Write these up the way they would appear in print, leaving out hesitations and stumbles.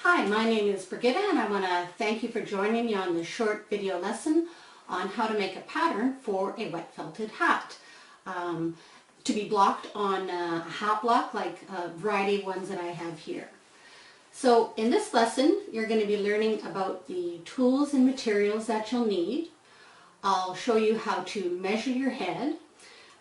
Hi, my name is Brigitta and I want to thank you for joining me on this short video lesson on how to make a pattern for a wet felted hat. To be blocked on a hat block like a variety of ones that I have here. So in this lesson you're going to be learning about the tools and materials that you'll need. I'll show you how to measure your head.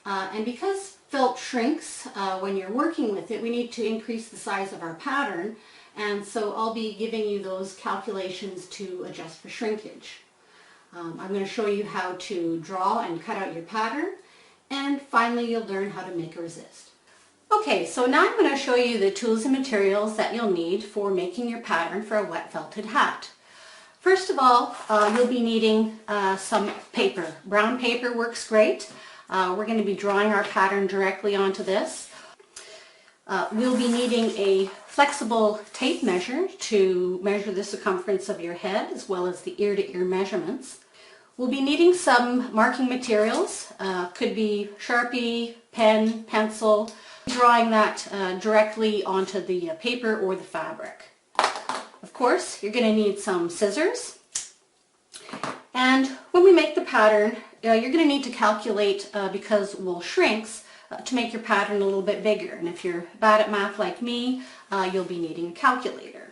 And because felt shrinks when you're working with it, we need to increase the size of our pattern. And so I'll be giving you those calculations to adjust for shrinkage. I'm going to show you how to draw and cut out your pattern. And finally you'll learn how to make a resist. Okay, so now I'm going to show you the tools and materials that you'll need for making your pattern for a wet felted hat. First of all, you'll be needing some paper. Brown paper works great. We're going to be drawing our pattern directly onto this. We'll be needing a flexible tape measure to measure the circumference of your head as well as the ear-to-ear measurements. We'll be needing some marking materials. Could be Sharpie, pen, pencil. Drawing that directly onto the paper or the fabric. Of course, you're going to need some scissors. And when we make the pattern, you're going to need to calculate, because wool shrinks, to make your pattern a little bit bigger. And if you're bad at math like me, you'll be needing a calculator.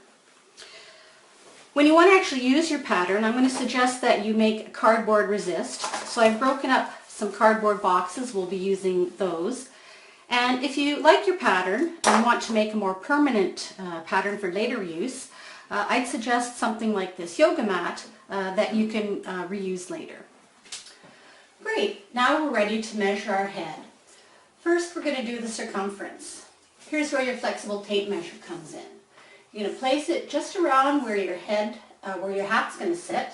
When you want to actually use your pattern, I'm going to suggest that you make a cardboard resist. So I've broken up some cardboard boxes. We'll be using those. And if you like your pattern and want to make a more permanent pattern for later use, I'd suggest something like this yoga mat that you can reuse later. Great, now we're ready to measure our head. First we're going to do the circumference. Here's where your flexible tape measure comes in. You're going to place it just around where your head, where your hat's going to sit,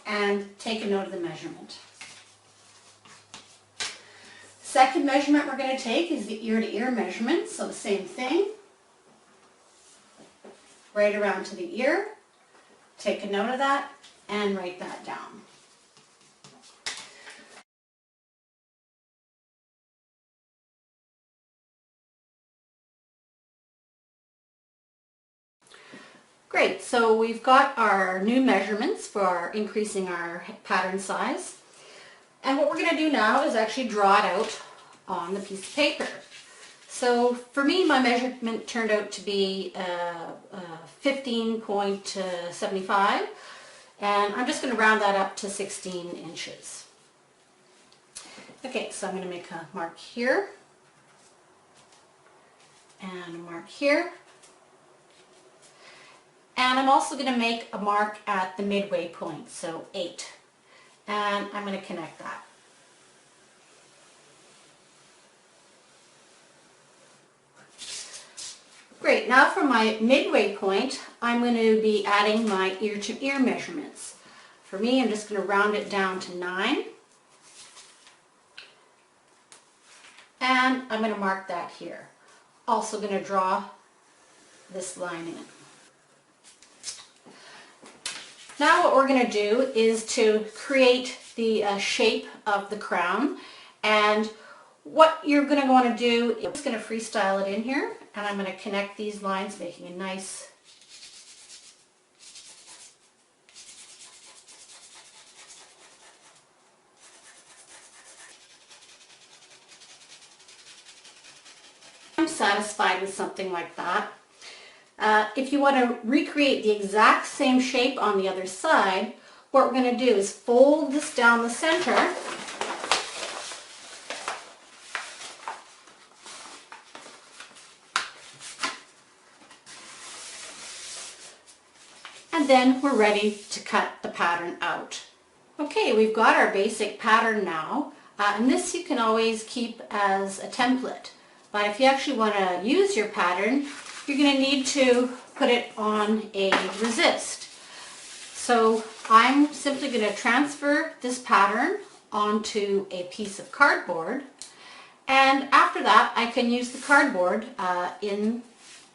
and take a note of the measurement. Second measurement we're going to take is the ear-to-ear measurement, so the same thing. Right around to the ear, take a note of that, and write that down. Great, so we've got our new measurements for increasing our pattern size. And what we're going to do now is actually draw it out on the piece of paper. So for me, my measurement turned out to be 15.75, and I'm just going to round that up to 16 inches. Okay, so I'm going to make a mark here, and a mark here. And I'm also going to make a mark at the midway point, so 8. And I'm going to connect that. Great, now for my midway point, I'm going to be adding my ear-to-ear measurements. For me, I'm just going to round it down to 9. And I'm going to mark that here. Also going to draw this line in. Now what we're going to do is to create the shape of the crown, and what you're going to want to do is just going to freestyle it in here, and I'm going to connect these lines, making a nice I'm satisfied with something like that. If you want to recreate the exact same shape on the other side, what we're going to do is fold this down the center, and then we're ready to cut the pattern out. Okay, we've got our basic pattern now, and this you can always keep as a template. But if you actually want to use your pattern, you're going to need to put it on a resist. So I'm simply going to transfer this pattern onto a piece of cardboard, and after that I can use the cardboard in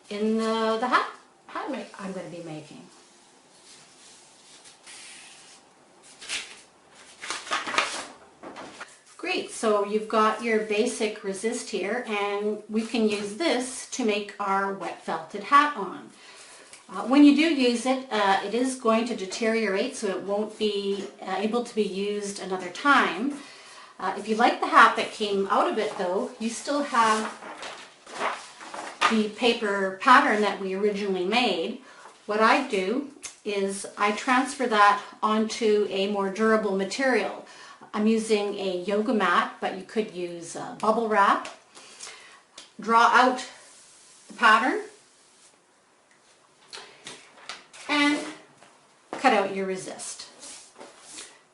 the hat I'm going to be making. Great. So you've got your basic resist here, and we can use this to make our wet felted hat on. When you do use it, it is going to deteriorate, so it won't be able to be used another time. If you like the hat that came out of it though, you still have the paper pattern that we originally made. What I do is I transfer that onto a more durable material. I'm using a yoga mat, but you could use bubble wrap. Draw out the pattern and cut out your resist.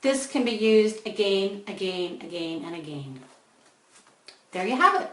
This can be used again, again, again, and again. There you have it.